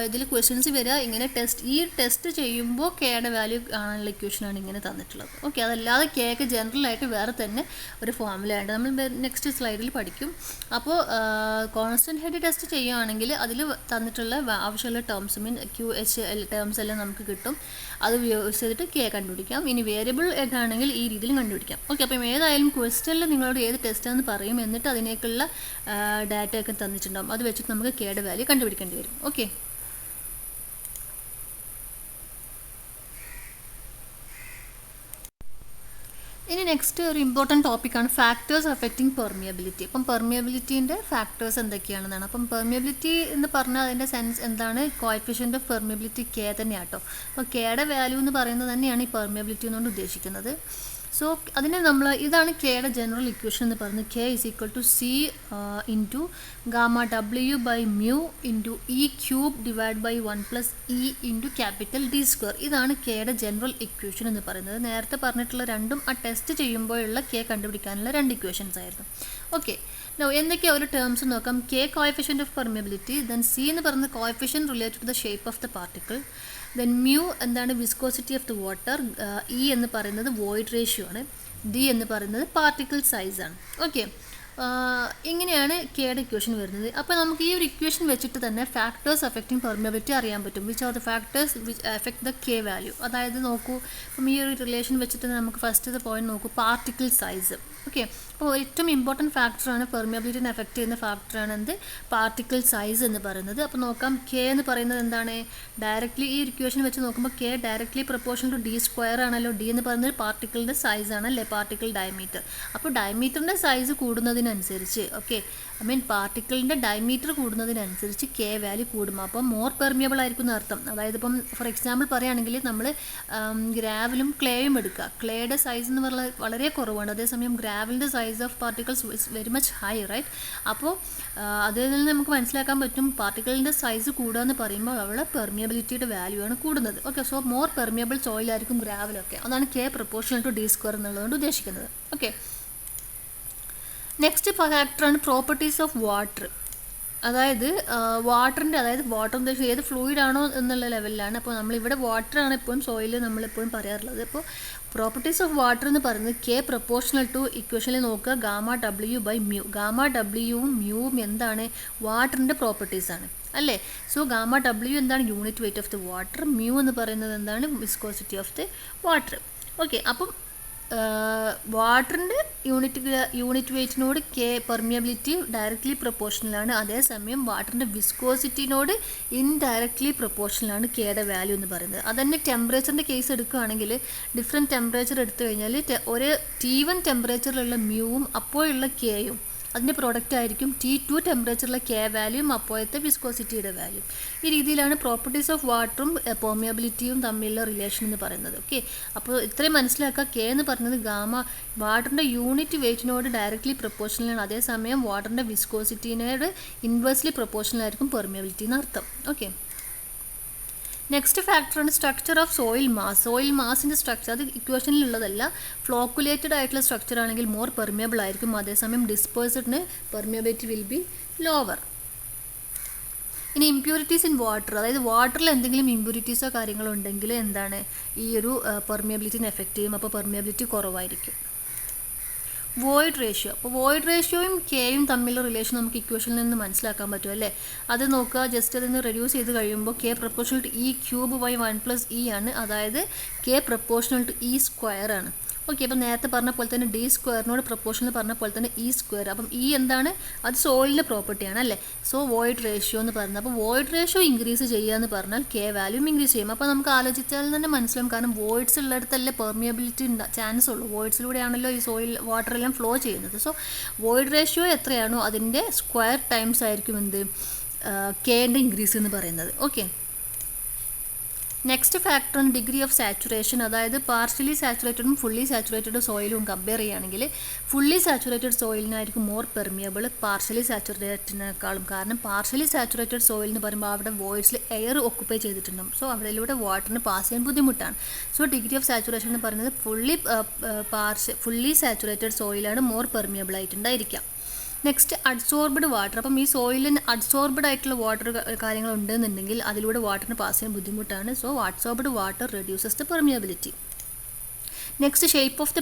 ഇതിൽ ക്വസ്റ്റ്യൻസ് വരിക ഇങ്ങനെ ഈ ടെസ്റ്റ് ചെയ്യുമ്പോൾ കെയുടെ വാല്യൂ കാണാനുള്ള ഇക്വേഷനാണ് ഇങ്ങനെ തന്നിട്ടുള്ളത്. ഓക്കെ, അതല്ലാതെ കെക്ക് ജനറലായിട്ട് വേറെ തന്നെ ഒരു ഫോർമുല ഉണ്ട്, നമ്മൾ നെക്സ്റ്റ് സ്ലൈഡിൽ പഠിക്കും. അപ്പോൾ കോൺസ്റ്റൻറ്റ് ഹെഡ് ടെസ്റ്റ് ചെയ്യുകയാണെങ്കിൽ അതിൽ തന്നിട്ടുള്ള ആവശ്യമുള്ള ടേംസ് QH ടേംസ് എല്ലാം നമുക്ക് കിട്ടും. അത് യൂസ് ചെയ്തിട്ട് കെ കണ്ടുപിടിക്കാം. ഇനി വേരിയബിൾ ആണെങ്കിൽ ഈ രീതിയിലും കണ്ടുപിടിക്കാം. ഓക്കെ, അപ്പം ഏതായാലും ക്വസ്റ്റ്യനിൽ നിങ്ങളോട് ഏത് ടെസ്റ്റാണെന്ന് പറയും, എന്നിട്ട് അതിനേക്കുള്ള ഡാറ്റയൊക്കെ തന്നിട്ടുണ്ടാകും. അത് വെച്ചിട്ട് നമുക്ക് കെയുടെ വാല്യൂ കണ്ടുപിടിക്കേണ്ടി വരും. ഓക്കെ, ഇനി നെക്സ്റ്റ് ഒരു ഇമ്പോർട്ടൻറ്റ് ടോപ്പിക്കാണ് ഫാക്ടേഴ്സ് അഫക്റ്റിംഗ് പെർമിയബിലിറ്റി. അപ്പം പെർമിയബിലിറ്റീൻ്റെ ഫാക്ടേഴ്സ് എന്തൊക്കെയാണെന്നാണ്. അപ്പം പെർമിയബിലിറ്റി എന്ന് പറഞ്ഞാൽ അതിൻ്റെ സെൻസ് എന്താണ്, കോഎഫിഷ്യൻ്റ് ഓഫ് പെർമിയബിലിറ്റി കെ തന്നെയാണ് കേട്ടോ. അപ്പോൾ കെയുടെ വാല്യൂ എന്ന് പറയുന്നത് തന്നെയാണ് ഈ പെർമിയബിലിറ്റി എന്നുകൊണ്ട് ഉദ്ദേശിക്കുന്നത്. സോ അതിനെ നമ്മൾ ഇതാണ് കെയുടെ ജനറൽ ഇക്വേഷൻ എന്ന് പറയുന്നത്. K is equal to C into gamma W by mu into E cube divide by 1 + E into capital D square. ഇതാണ് കെയുടെ ജനറൽ ഇക്വേഷൻ എന്ന് പറയുന്നത്. നേരത്തെ പറഞ്ഞിട്ടുള്ള രണ്ടും ആ ടെസ്റ്റ് ചെയ്യുമ്പോഴുള്ള കെ കണ്ടുപിടിക്കാനുള്ള 2 ഇക്വേഷൻസ് ആയിരുന്നു. ഓക്കെ, എന്തൊക്കെയാണ് ഒരു ടേംസ് നോക്കാം. K coefficient of permeability, then C എന്ന് പറയുന്നത് coefficient related to the shape of the particle, then mu എന്താണ് viscosity of the water, E എന്ന് പറയുന്നത് വോയിഡ് റേഷ്യോ ആണ്, ഡി എന്ന് പറയുന്നത് പാർട്ടിക്കിൾ സൈസാണ്. ഓക്കെ, ഇങ്ങനെയാണ് കെയുടെ ഇക്വേഷൻ വരുന്നത്. അപ്പോൾ നമുക്ക് ഈ ഒരു ഇക്വേഷൻ വെച്ചിട്ട് തന്നെ ഫാക്ടേഴ്സ് അഫക്റ്റിംഗ് പെർമിയബിലിറ്റി അറിയാൻ പറ്റും. Which are the factors which affect the K value. അതായത് നോക്കൂ, അപ്പം ഈ ഒരു റിലേഷൻ വെച്ചിട്ട് നമുക്ക് ഫസ്റ്റ് പോയിന്റ് നോക്കൂ, പാർട്ടിക്കിൾ സൈസ്. ഓക്കെ, അപ്പോൾ ഏറ്റവും ഇമ്പോർട്ടൻറ്റ് ഫാക്ടറാണ് പെർമിയബിലിറ്റിനെ എഫക്റ്റ് ചെയ്യുന്ന ഫാക്ടറാണ് എന്ത്, പാർട്ടിക്കിൾ സൈസ് എന്ന് പറയുന്നത്. അപ്പോൾ നോക്കാം, കെ എന്ന് പറയുന്നത് എന്താണ്, ഡയറക്റ്റ്ലി ഈ ഇക്വേഷൻ വെച്ച് നോക്കുമ്പോൾ K directly proportional to D square ആണല്ലോ. ഡി എന്ന് പറയുന്നത് പാർട്ടിക്കിളിൻ്റെ സൈസ് ആണല്ലേ, പാർട്ടിക്കിൾ ഡയമീറ്റർ. അപ്പോൾ ഡയമീറ്ററിൻ്റെ സൈസ് കൂടുന്നതിനനുസരിച്ച് പാർട്ടിക്കിളിൻ്റെ ഡയമീറ്റർ കൂടുന്നതിനനുസരിച്ച് കെ വാല്യൂ കൂടും. അപ്പം മോർ പെർമിയബിൾ ആയിരിക്കും എന്ന് അർത്ഥം. അതായത് ഇപ്പം ഫോർ എക്സാമ്പിൾ പറയുകയാണെങ്കിൽ നമ്മൾ ഗ്രാവലും ക്ലേയും എടുക്കുക. ക്ലേയുടെ സൈസ് എന്ന് പറഞ്ഞാൽ വളരെ കുറവാണ്, അതേസമയം ഗ്രാവലിൻ്റെ size of particles is very much high, right. അപ്പോൾ അതിൽ നിന്ന് നമുക്ക് മനസ്സിലാക്കാൻ പറ്റും പാർട്ടിക്കിളിൻ്റെ സൈസ് കൂടുക എന്ന് പറയുമ്പോൾ അവിടെ പെർമിയബിലിറ്റിയുടെ വാല്യൂ ആണ് കൂടുന്നത്. ഓക്കെ, സോ മോർ പെർമിയബിൾ സോയിലായിരിക്കും ഗ്രാവലൊക്കെ. അതാണ് K proportional to D square എന്നുള്ളതുകൊണ്ട് ഉദ്ദേശിക്കുന്നത്. ഓക്കെ, നെക്സ്റ്റ് ഫാക്ടറാണ് പ്രോപ്പർട്ടീസ് ഓഫ് വാട്ടർ. അതായത് വാട്ടറിൻ്റെ, അതായത് വാട്ടർ ഉദ്ദേശിച്ച് ഏത് ഫ്ലൂയിഡ് ആണോ എന്നുള്ള ലെവലിലാണ്. അപ്പോൾ നമ്മളിവിടെ വാട്ടറാണ് എപ്പോഴും സോയിൽ നമ്മളെപ്പോഴും പറയാറുള്ളത്. അപ്പോൾ പ്രോപ്പർട്ടീസ് ഓഫ് വാട്ടർ എന്ന് പറയുന്നത് കെ പ്രൊപ്പോർഷണൽ ടു ഇക്വേഷനിൽ നോക്കുക gamma W by mu. Gamma ഡബ്ല്യുവും മ്യൂവും എന്താണ്, വാട്ടറിൻ്റെ പ്രോപ്പർട്ടീസാണ് അല്ലേ. സോ ഗാമ ഡബ്ല്യു എന്താണ്, unit weight of the water. Mu എന്ന് പറയുന്നത് എന്താണ്, viscosity of the water. Okay, അപ്പം വാട്ടറിൻ്റെ യൂണിറ്റ് വെയ്റ്റിനോട് കെ പെർമിയബിലിറ്റി ഡയറക്റ്റ്ലി പ്രൊപ്പോർഷണലാണ്. അതേസമയം വാട്ടറിൻ്റെ വിസ്കോസിറ്റിനോട് ഇൻഡയറക്റ്റ്ലി പ്രൊപ്പോർഷണലാണ് കെയുടെ വാല്യൂ എന്ന് പറയുന്നത്. അതന്നെ ടെമ്പറേച്ചറിൻ്റെ കേസ് എടുക്കുകയാണെങ്കിൽ ഡിഫറെൻറ്റ് ടെമ്പറേച്ചർ എടുത്തു കഴിഞ്ഞാൽ ഒരു T1 ടെമ്പറേച്ചറിലുള്ള മ്യൂവും അപ്പോഴുള്ള കെയും അതിൻ്റെ പ്രോഡക്റ്റ് ആയിരിക്കും T2 ടെമ്പറേച്ചറിലെ കെ വാല്യൂയും അപ്പോഴത്തെ വിസ്കോസിറ്റിയുടെ വാല്യൂ. ഈ രീതിയിലാണ് പ്രോപ്പർട്ടീസ് ഓഫ് വാട്ടറും പെർമിയബിലിറ്റിയും തമ്മിലുള്ള റിലേഷൻ എന്ന് പറയുന്നത്. ഓക്കെ, അപ്പോൾ ഇത്രയും മനസ്സിലാക്കുക, കെ എന്ന് പറയുന്നത് വാട്ടറിൻ്റെ യൂണിറ്റ് വെയ്റ്റിനോട് ഡയറക്റ്റ്ലി പ്രൊപ്പോർഷണലാണ്. അതേസമയം വാട്ടറിൻ്റെ വിസ്കോസിറ്റിനോട് ഇൻവേഴ്സ്ലി പ്രൊപ്പോർഷണലായിരിക്കും പെർമിയബിലിറ്റി എന്ന് അർത്ഥം. ഓക്കെ, നെക്സ്റ്റ് ഫാക്ടറാണ് structure of soil mass. Soil മാസിൻ്റെ സ്ട്രക്ചർ അത് ഇക്വേഷനിലുള്ളതല്ല. ഫ്ലോക്കുലേറ്റഡ് ആയിട്ടുള്ള സ്ട്രക്ചർ ആണെങ്കിൽ മോർ പെർമിയബിൾ ആയിരിക്കും, അതേസമയം ഡിസ്പേഴ്സ്ഡിന് പെർമിയബിലിറ്റി വിൽ ബി ലോവർ. ഇനി ഇമ്പ്യൂരിറ്റീസ് ഇൻ വാട്ടർ, അതായത് വാട്ടറിൽ എന്തെങ്കിലും ഇമ്പ്യൂരിറ്റീസോ കാര്യങ്ങളോ ഉണ്ടെങ്കിൽ എന്താണ് ഈ ഒരു പെർമിയബിലിറ്റിനെ എഫക്റ്റ് ചെയ്യും. അപ്പോൾ പെർമിയബിലിറ്റി കുറവായിരിക്കും. വോയിഡ് റേഷ്യോ, അപ്പോൾ വോയിഡ് റേഷ്യോയും കെയും തമ്മിലുള്ള റിലേഷൻ നമുക്ക് ഇക്വേഷനിൽ നിന്ന് മനസ്സിലാക്കാൻ പറ്റും അല്ലേ. അത് നോക്കുക, ജസ്റ്റ് അതിന് റെഡ്യൂസ് ചെയ്ത് കഴിയുമ്പോൾ K proportional to E cube by 1 + E ആണ്. അതായത് K proportional to E square ആണ്. ഓക്കെ, അപ്പോൾ നേരത്തെ പറഞ്ഞ പോലെ തന്നെ ഡി സ്ക്വയറിനോട് പ്രൊപ്പോർഷണൽ പറഞ്ഞ പോലെ തന്നെ ഇ സ്ക്വയർ. അപ്പം ഇ എന്താണ്, അത് സോയിലിൻ്റെ പ്രോപ്പർട്ടിയാണ് അല്ലേ. സോ വോയിഡ് റേഷ്യോ എന്ന് പറയുന്നത്, അപ്പോൾ വോയിഡ് റേഷ്യോ ഇൻക്രീസ് ചെയ്യുക എന്ന് പറഞ്ഞാൽ കെ വാല്യൂം ഇൻക്രീസ് ചെയ്യും. അപ്പോൾ നമുക്ക് ആലോചിച്ചാൽ തന്നെ മനസ്സിലാവും, കാരണം വോയിഡ്സ് ഉള്ളിടത്തല്ലേ പെർമിയബിലിറ്റി ചാൻസ് ഉള്ളൂ. വോയിഡ്സിലൂടെയാണല്ലോ ഈ സോയിൽ വാട്ടറെല്ലാം ഫ്ലോ ചെയ്യുന്നത്. സോ വോയിഡ് റേഷ്യോ എത്രയാണോ അതിൻ്റെ സ്ക്വയർ ടൈംസ് ആയിരിക്കും എന്ത് കെൻ്റെ ഇൻക്രീസ് എന്ന് പറയുന്നത്. ഓക്കെ, നെക്സ്റ്റ് ഫാക്ടർ ആണ് ഡിഗ്രി ഓഫ് സാച്ചുറേഷൻ. അതായത് പാർഷ്യലി സാച്ചുറേറ്റഡും ഫുള്ളി സാച്ചുറേറ്റഡ് സോയിലും കമ്പയർ ചെയ്യുകയാണെങ്കിൽ ഫുള്ളി സാച്ചുറേറ്റഡ് സോയിലിനായിരിക്കും മോർ പെർമിയബിൾ പാർഷ്യലി സാച്ചുറേറ്റഡിനേക്കാളും. കാരണം പാർഷ്യലി സാച്ചുറേറ്റഡ് സോയിൽ എന്ന് പറയുമ്പോൾ അവിടെ വോയിഡ്സിൽ എയർ ഓക്കുപ്പൈ ചെയ്തിട്ടുണ്ടാകും. സോ അവിടെയിലൂടെ വാട്ടറിന് പാസ് ചെയ്യാൻ ബുദ്ധിമുട്ടാണ്. സോ ഡിഗ്രി ഓഫ് സാച്ചുറേഷൻ എന്ന് പറയുന്നത് ഫുള്ളി സാച്ചുറേറ്റഡ് സോയിലാണ് മോർ പെർമിയബിൾ ആയിട്ടുണ്ടായിരിക്കാം. Next adsorbed water. അപ്പം ഈ സോയിലിന് അഡ്സോർബ്ഡ് ആയിട്ടുള്ള വാട്ടർ കാര്യങ്ങൾ ഉണ്ടെന്നുണ്ടെങ്കിൽ അതിലൂടെ വാട്ടറിന് പാസ് ചെയ്യാൻ ബുദ്ധിമുട്ടാണ്. So adsorbed water reduces the permeability. Next shape of the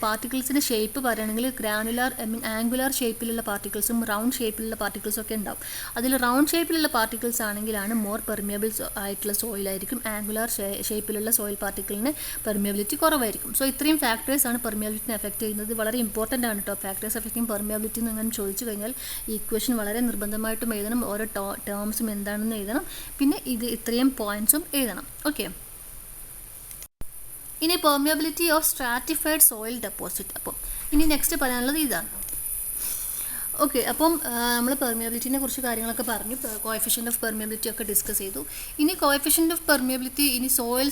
പാർട്ടിക്കിൾസിൻ്റെ ഷേപ്പ് പറയുകയാണെങ്കിൽ ഗ്രാനുലാർ ആംഗുലാർ ഷേപ്പിലുള്ള പാർട്ടിക്കിൾസും റൗണ്ട് ഷേപ്പിലുള്ള പാർട്ടിക്കിൾസും ഒക്കെ ഉണ്ടാവും. അതിൽ റൗണ്ട് ഷേപ്പിലുള്ള പാർട്ടിക്കിൾസ് ആണെങ്കിലാണ് മോർ പെർമിയബിൾ ആയിട്ടുള്ള സോയിലായിരിക്കും. ആംഗുലാർ ഷേപ്പിലുള്ള സോയിൽ പാർട്ടിക്കിളിന് പെർമിയബിലിറ്റി കുറവായിരിക്കും. സോ ഇത്രയും ഫാക്ടേഴ്സ് ആണ് പെർമിയബിലിറ്റിനെ എഫക്റ്റ് ചെയ്യുന്നത്. വളരെ ഇമ്പോർട്ടൻ്റ് ആണ് കേട്ടോ. ഫാക്ടേഴ്സ് എഫക്റ്റിംഗ് പെർമിയബിലിറ്റി എന്ന് അങ്ങനെ ചോദിച്ചു കഴിഞ്ഞാൽ ഈ ഇക്വേഷൻ വളരെ നിർബന്ധമായിട്ടും എഴുതണം. ഓരോ ടേംസും എന്താണെന്ന് എഴുതണം. പിന്നെ ഇത്രയും പോയിൻറ്റ്സും എഴുതണം. ഓക്കെ, ഇനി permeability of stratified soil deposit. അപ്പം ഇനി നെക്സ്റ്റ് പറയാനുള്ളത് ഇതാണ്. ഓക്കെ, അപ്പം നമ്മൾ പെർമിയബിലിറ്റിനെ കുറിച്ച് കാര്യങ്ങളൊക്കെ പറഞ്ഞു. കോഎഫിഷ്യൻ്റ് ഓഫ് പെർമിയബിലിറ്റി ഒക്കെ ഡിസ്കസ് ചെയ്തു. ഇനി കോഎഫിഷ്യൻ്റ് ഓഫ് പെർമിയബിലിറ്റി ഇനി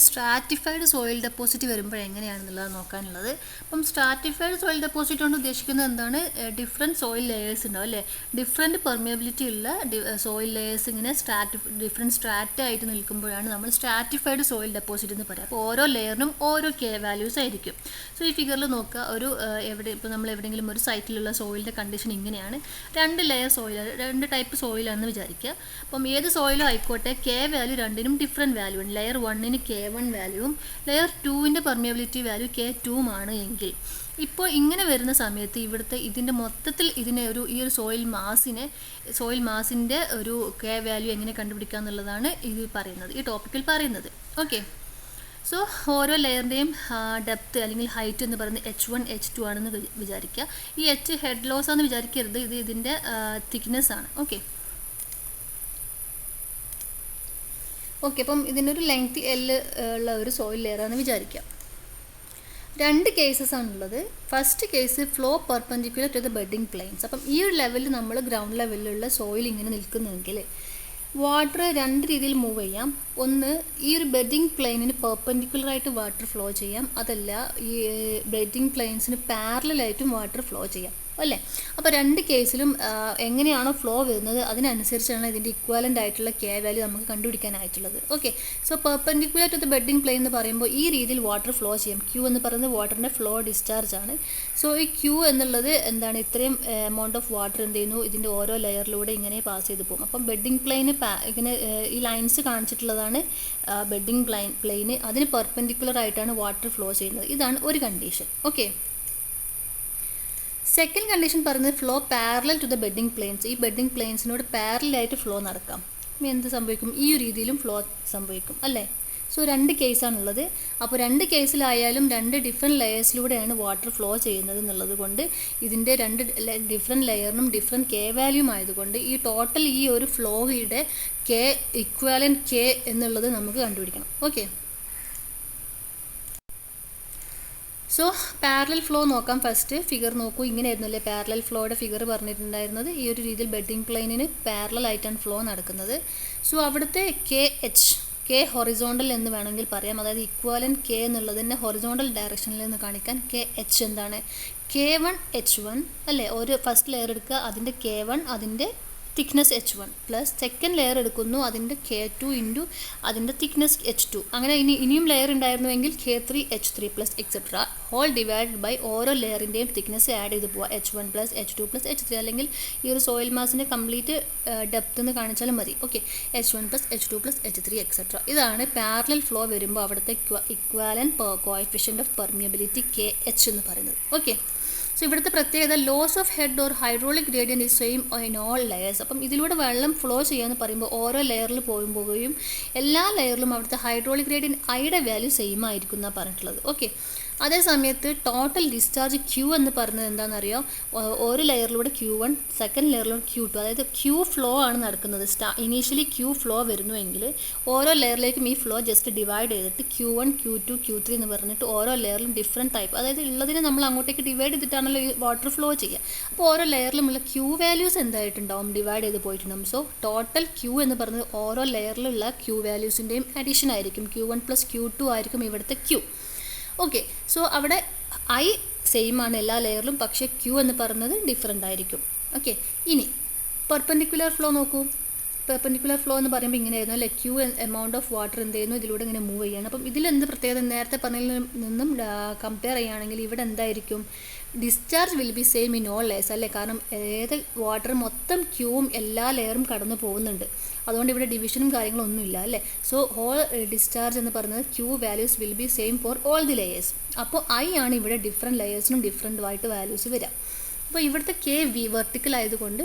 സ്ട്രാറ്റിഫൈഡ് സോയിൽ ഡെപ്പോസിറ്റ് വരുമ്പോൾ എങ്ങനെയാണെന്നുള്ളത് നോക്കാനുള്ളത്. അപ്പം സ്ട്രാറ്റിഫൈഡ് സോയിൽ ഡെപ്പോസിറ്റ് കൊണ്ട് ഉദ്ദേശിക്കുന്നത് എന്താണ്? ഡിഫറെൻറ്റ് സോയിൽ ലെയേഴ്സ് ഉണ്ടാവും അല്ലേ? ഡിഫറെൻറ്റ് പെർമിയബിലിറ്റി ഉള്ള സോയിൽ ലെയേഴ്സ് ഇങ്ങനെ ഡിഫറെൻറ്റ് സ്ട്രാറ്റ ആയിട്ട് നിൽക്കുമ്പോഴാണ് നമ്മൾ സ്ട്രാറ്റിഫൈഡ് സോയിൽ ഡെപ്പോസിറ്റ് എന്ന് പറയുക. അപ്പോൾ ഓരോ ലെയറിനും ഓരോ കെ വാല്യൂസ് ആയിരിക്കും. സോ ഈ ഫിഗറിൽ നോക്കുക, ഇപ്പോൾ നമ്മൾ എവിടെയെങ്കിലും ഒരു സൈറ്റിലുള്ള സോയിലിൻ്റെ കണ്ടീഷൻ ഇങ്ങനെയാണ്. 2 ലെയർ സോയിൽ, 2 ടൈപ്പ് സോയിലാണെന്ന് വിചാരിക്കുക. അപ്പം ഏത് സോയിലും ആയിക്കോട്ടെ കെ വാല്യൂ രണ്ടിനും ഡിഫറെൻറ്റ് വാല്യൂ ആണ്. ലെയർ 1ന് K1 വാല്യൂവും ലെയർ 2ൻ്റെ പെർമിയബിലിറ്റി വാല്യൂ K2 ആണ് എങ്കിൽ, ഇപ്പോൾ ഇങ്ങനെ വരുന്ന സമയത്ത് ഇതിൻ്റെ മൊത്തത്തിൽ ഈ ഒരു സോയിൽ മാസിൻ്റെ ഒരു കെ വാല്യൂ എങ്ങനെ കണ്ടുപിടിക്കുക എന്നുള്ളതാണ് ഈ ടോപ്പിക്കിൽ പറയുന്നത്. ഓക്കെ, സോ ഓരോ ലെയറിൻ്റെയും ഡെപ്ത് അല്ലെങ്കിൽ ഹൈറ്റ് എന്ന് പറയുന്നത് H1 H2 ആണെന്ന് വിചാരിക്കുക. ഈ H ഹെഡ് ലോസ് ആണെന്ന് വിചാരിക്കരുത്, ഇതിൻ്റെ തിക്നെസ് ആണ്. ഓക്കെ, അപ്പം ഇതിനൊരു ലെങ്ത് L ഉള്ള ഒരു സോയിൽ ലെയറാണെന്ന് വിചാരിക്കുക. 2 കേസസ് ആണുള്ളത്. First case flow perpendicular to the bedding planes. അപ്പം ഈ ഒരു ലെവലിൽ നമ്മൾ ഗ്രൗണ്ട് ലെവലിലുള്ള സോയിൽ ഇങ്ങനെ നിൽക്കുന്നെങ്കിൽ വാട്ടർ 2 രീതിയിൽ മൂവ് ചെയ്യാം. ഒന്ന്, ഈ ഒരു ബെഡിങ് പ്ലെയിനിന് പെർപെൻഡിക്കുലറായിട്ട് വാട്ടർ ഫ്ലോ ചെയ്യാം. അതല്ല, ഈ ബെഡിങ് പ്ലെയിൻസിന് പാരലലായിട്ടും വാട്ടർ ഫ്ലോ ചെയ്യാം അല്ലേ? അപ്പോൾ 2 കേസിലും എങ്ങനെയാണോ ഫ്ലോ വരുന്നത് അതിനനുസരിച്ചാണ് ഇതിൻ്റെ ഇക്വാലൻ്റ് ആയിട്ടുള്ള കെ വാല്യൂ നമുക്ക് കണ്ടുപിടിക്കാനായിട്ടുള്ളത്. Okay, so perpendicular to the bedding plane എന്ന് പറയുമ്പോൾ ഈ രീതിയിൽ വാട്ടർ ഫ്ലോ ചെയ്യും. ക്യൂ എന്ന് പറയുന്നത് വാട്ടറിൻ്റെ ഫ്ലോ ഡിസ്ചാർജ് ആണ്. സോ ഈ ക്യൂ എന്നുള്ളത് എന്താണ്? ഇത്രയും എമൗണ്ട് ഓഫ് വാട്ടർ എന്ത് ചെയ്യുന്നു? ഇതിൻ്റെ ഓരോ ലെയറിലൂടെ ഇങ്ങനെ പാസ് ചെയ്ത് പോകും. അപ്പം ബെഡിങ് പ്ലെയിന് ഇങ്ങനെ ഈ ലൈൻസ് കാണിച്ചിട്ടുള്ളതാണ് ബെഡിങ് പ്ലെയിന്. അതിന് പെർപെൻഡിക്കുലർ ആയിട്ടാണ് വാട്ടർ ഫ്ലോ ചെയ്യുന്നത്. ഇതാണ് ഒരു കണ്ടീഷൻ. ഓക്കെ, സെക്കൻഡ് കണ്ടീഷൻ പറയുന്നത് flow parallel to the bedding planes. ഈ ബെഡിങ് പ്ലെയിൻസിനോട് പാരലായിട്ട് ഫ്ലോ നടക്കാം. എന്ത് സംഭവിക്കും? ഈ ഒരു രീതിയിലും ഫ്ലോ സംഭവിക്കും അല്ലേ? സോ 2 കേസാണുള്ളത്. അപ്പോൾ 2 കേസിലായാലും 2 ഡിഫറെൻറ്റ് ലെയേഴ്സിലൂടെയാണ് വാട്ടർ ഫ്ലോ ചെയ്യുന്നത് എന്നുള്ളത് കൊണ്ട് ഇതിൻ്റെ 2 ഡിഫറെൻറ്റ് ലെയറിനും ഡിഫറെൻറ്റ് കെ വാല്യൂം ആയതുകൊണ്ട് ഈ ടോട്ടൽ ഈ ഒരു ഫ്ലോയുടെ ഇക്വാലൻറ്റ് കെ എന്നുള്ളത് നമുക്ക് കണ്ടുപിടിക്കണം. ഓക്കെ, സോ പാരലൽ ഫ്ലോ നോക്കാം. ഫസ്റ്റ് ഫിഗർ നോക്കൂ, ഇങ്ങനെയായിരുന്നു അല്ലേ പാരലൽ ഫ്ലോയുടെ ഫിഗർ പറഞ്ഞിട്ടുണ്ടായിരുന്നത്. ഈ ഒരു രീതിയിൽ ബെഡിങ് പ്ലെയിനിന് പാരലൽ ആയിട്ടാണ് ഫ്ലോ നടക്കുന്നത്. സോ അവിടുത്തെ കെ ഹൊറിസോണ്ടൽ എന്ന് വേണമെങ്കിൽ പറയാം. അതായത് ഇക്വാലൻറ്റ് കെ എന്നുള്ളതിൻ്റെ ഹൊറിസോണ്ടൽ ഡയറക്ഷനിൽ നിന്ന് കാണിക്കാൻ K(H) എന്താണ്? K1 H1 അല്ലേ? ഒരു ഫസ്റ്റ് ലെയർ എടുക്കുക, അതിൻ്റെ K1 അതിൻ്റെ thickness H1 plus second layer എടുക്കുന്നു, അതിൻ്റെ K2 ഇൻറ്റു അതിൻ്റെ തിക്നെസ് H2. അങ്ങനെ ഇനിയും ലെയർ ഉണ്ടായിരുന്നുവെങ്കിൽ K3 H3 plus etcetera whole divide by ഓരോ ലെയറിൻ്റെയും തിക്നെസ് ആഡ് ചെയ്ത് പോവുക. H1 plus H2 plus H3 അല്ലെങ്കിൽ ഈ ഒരു സോയിൽ മാസിൻ്റെ കംപ്ലീറ്റ് ഡെപ്ത് എന്ന് കാണിച്ചാലും മതി. Okay, H1 plus H2 plus H3 etcetera. ഇതാണ് പാരലൽ ഫ്ലോ വരുമ്പോൾ അവിടുത്തെ equivalent coefficient of permeability KH എന്ന് പറയുന്നത്. ഓക്കെ, സോ ഇവിടുത്തെ പ്രത്യേകത loss of head or hydraulic gradient is same in all layers. അപ്പം ഇതിലൂടെ വെള്ളം ഫ്ലോ ചെയ്യാമെന്ന് പറയുമ്പോൾ ഓരോ ലെയറിൽ പോകുകയും എല്ലാ ലെയറിലും അവിടുത്തെ ഹൈഡ്രോളിക് ഗ്രേഡിയൻറ്റ് ഐയുടെ വാല്യൂ സെയിം ആയിരിക്കും എന്നാണ് പറഞ്ഞിട്ടുള്ളത്. ഓക്കെ, അതേ സമയത്ത് ടോട്ടൽ ഡിസ്ചാർജ് ക്യൂ എന്ന് പറയുന്നത് എന്താണെന്നറിയോ, ഒരു ലെയറിലൂടെ Q1, സെക്കൻഡ് ലെയറിലൂടെ Q2, അതായത് ക്യൂ ഫ്ലോ ആണ് നടക്കുന്നത്. ഇനീഷ്യലി ക്യൂ ഫ്ലോ വരുന്നുവെങ്കിൽ ഓരോ ലെയറിലേക്കും ഈ ഫ്ലോ ജസ്റ്റ് ഡിവൈഡ് ചെയ്തിട്ട് Q1, Q2, Q3 എന്ന് പറഞ്ഞിട്ട് ഓരോ ലെയറിലും ഡിഫറെൻറ്റ് ടൈപ്പ്, അതായത് ഉള്ളതിനെ നമ്മൾ അങ്ങോട്ടേക്ക് ഡിവൈഡ് ചെയ്തിട്ടാണല്ലോ ഈ വാട്ടർ ഫ്ലോ ചെയ്യുക. അപ്പോൾ ഓരോ ലെയറിലുമുള്ള ക്യൂ വാല്യൂസ് എന്തായിട്ടുണ്ടാവും, ഡിവൈഡ് ചെയ്ത് പോയിട്ടുണ്ടാവും. സോ ടോട്ടൽ ക്യൂ എന്ന് പറയുന്നത് ഓരോ ലെയറിലുള്ള ക്യൂ വാല്യൂസിൻ്റെയും അഡീഷൻ ആയിരിക്കും. Q1 + Q2 ആയിരിക്കും ഇവിടുത്തെ ക്യൂ. ഓക്കെ, സോ അവിടെ ഐ സെയിം ആണ് എല്ലാ ലെയറിലും, പക്ഷേ ക്യൂ എന്ന് പറയുന്നത് ഡിഫറെൻ്റ് ആയിരിക്കും. ഓക്കെ, ഇനി പെർപെൻഡിക്കുലർ ഫ്ലോ നോക്കൂ. പെർപെൻഡിക്കുലർ ഫ്ലോ എന്ന് പറയുമ്പോൾ ഇങ്ങനെയായിരുന്നു അല്ലേ, ക്യൂ എമൗണ്ട് ഓഫ് വാട്ടർ എന്ത് ചെയ്യുന്നു, ഇതിലൂടെ ഇങ്ങനെ മൂവ് ചെയ്യാണ്. അപ്പം ഇതിലെന്ത് പ്രത്യേകത, നേരത്തെ പറഞ്ഞതിൽ നിന്നും കമ്പയർ ചെയ്യുകയാണെങ്കിൽ ഇവിടെ എന്തായിരിക്കും, discharge will be same in all layers അല്ലേ, കാരണം ഏത് വാട്ടർ മൊത്തം ക്യൂവും എല്ലാ ലെയറും കടന്നു പോകുന്നുണ്ട്. അതുകൊണ്ട് ഇവിടെ ഡിവിഷനും കാര്യങ്ങളൊന്നുമില്ല അല്ലേ. സോ ഹോൾ ഡിസ്ചാർജ് എന്ന് പറയുന്നത് Q values will be same for all the layers. അപ്പോൾ ഐ ആണ് ഇവിടെ ഡിഫറെൻറ്റ് ലെയേഴ്സിനും ഡിഫറെൻറ്റുമായിട്ട് വാല്യൂസ് വരിക. അപ്പോൾ ഇവിടുത്തെ KV വെർട്ടിക്കൽ ആയതുകൊണ്ട്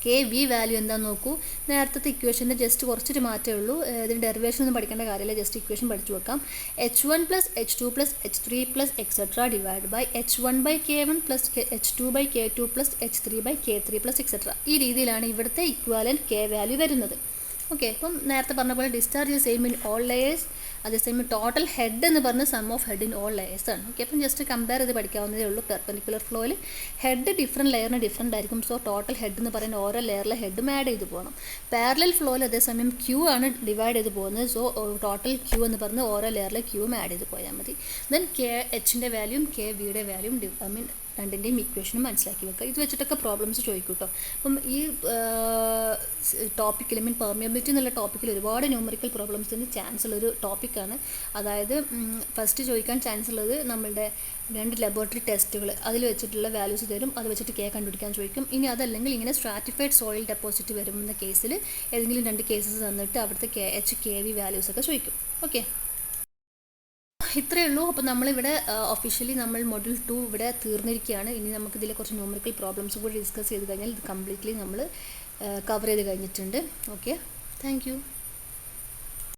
KV വാല്യൂ എന്താണെന്ന് നോക്കൂ. നേരത്തെ ഇക്വേഷൻ്റെ ജസ്റ്റ് കുറച്ചൊരു മാറ്റമേ ഉള്ളൂ. ഇതിന് ഡെറിവേഷൻ ഒന്നും പഠിക്കേണ്ട കാര്യമില്ല, ജസ്റ്റ് ഇക്വേഷൻ പഠിച്ചു വെക്കാം. H1 + H2 + H3 + etc. Divide by H1/K1 + H2/K2 + H3/K3 + etc. ഈ രീതിയിലാണ് ഇവിടുത്തെ ഇക്വാലൻറ്റ് K വാല്യൂ വരുന്നത്. ഓക്കെ, അപ്പം നേരത്തെ പറഞ്ഞ പോലെ discharge same in all layers, അതേസമയം ടോട്ടൽ ഹെഡ് എന്ന് പറഞ്ഞ sum of head in all layers ആണ്. ഓക്കെ, അപ്പം ജസ്റ്റ് കമ്പയർ ചെയ്ത് പഠിക്കാവുന്നതേ ഉള്ളൂ. പെർപെൻഡിക്കുലർ ഫ്ലോയിൽ ഹെഡ് ഡിഫറെൻറ്റ് ലെയറിന് ഡിഫറെൻ്റ് ആയിരിക്കും. സോ ടോട്ടൽ ഹെഡ് എന്ന് പറയുന്ന ഓരോ ലെയറിലെ ഹെഡും ആഡ് ചെയ്ത് പോകണം. പാരലൽ ഫ്ലോയിൽ അതേസമയം ക്യൂ ആണ് ഡിവൈഡ് ചെയ്ത് പോകുന്നത്. സോ ടോട്ടൽ ക്യൂ എന്ന് പറഞ്ഞ് ഓരോ ലെയറിലെ ക്യൂവും ആഡ് ചെയ്ത് പോയാൽ മതി. ദെൻ KHൻ്റെ വാല്യൂം KVയുടെ വാല്യൂം രണ്ടിൻ്റെയും ഇക്വേഷനും മനസ്സിലാക്കി വെക്കുക. ഇത് വെച്ചിട്ടൊക്കെ പ്രോബ്ലംസ് ചോദിക്കും കേട്ടോ. അപ്പം ഈ ടോപ്പിക്കിൽ പെർമിയബിലിറ്റി എന്നുള്ള ടോപ്പിക്കിൽ ഒരുപാട് ന്യൂമറിക്കൽ പ്രോബ്ലംസിന് ചാൻസ് ഉള്ളൊരു ടോപ്പിക്കാണ്. അതായത് ഫസ്റ്റ് ചോദിക്കാൻ ചാൻസ് ഉള്ളത് നമ്മളുടെ 2 ലബോറട്ടറി ടെസ്റ്റുകൾ, അതിൽ വെച്ചിട്ടുള്ള വാല്യൂസ് തരും, അത് വെച്ചിട്ട് K കണ്ടുപിടിക്കാൻ ചോദിക്കും. ഇനി അതല്ലെങ്കിൽ ഇങ്ങനെ സ്ട്രാറ്റിഫൈഡ് സോയിൽ ഡെപ്പോസിറ്റ് വരുന്ന കേസിൽ ഏതെങ്കിലും 2 കേസസ് തന്നിട്ട് അവിടുത്തെ KH KV വാല്യൂസൊക്കെ ചോദിക്കും. ഓക്കെ, ഇത്രയേ ഉള്ളൂ. അപ്പോൾ നമ്മളിവിടെ ഒഫീഷ്യലി നമ്മൾ മൊഡ്യൂൾ 2 ഇവിടെ തീർന്നിരിക്കുകയാണ്. ഇനി നമുക്കിതിലെ കുറച്ച് ന്യൂമറിക്കൽ പ്രോബ്ലംസ് കൂടി ഡിസ്കസ് ചെയ്ത് കഴിഞ്ഞാൽ ഇത് കംപ്ലീറ്റ്ലി നമ്മൾ കവർ ചെയ്ത് കഴിഞ്ഞിട്ടുണ്ട്. Okay, thank you.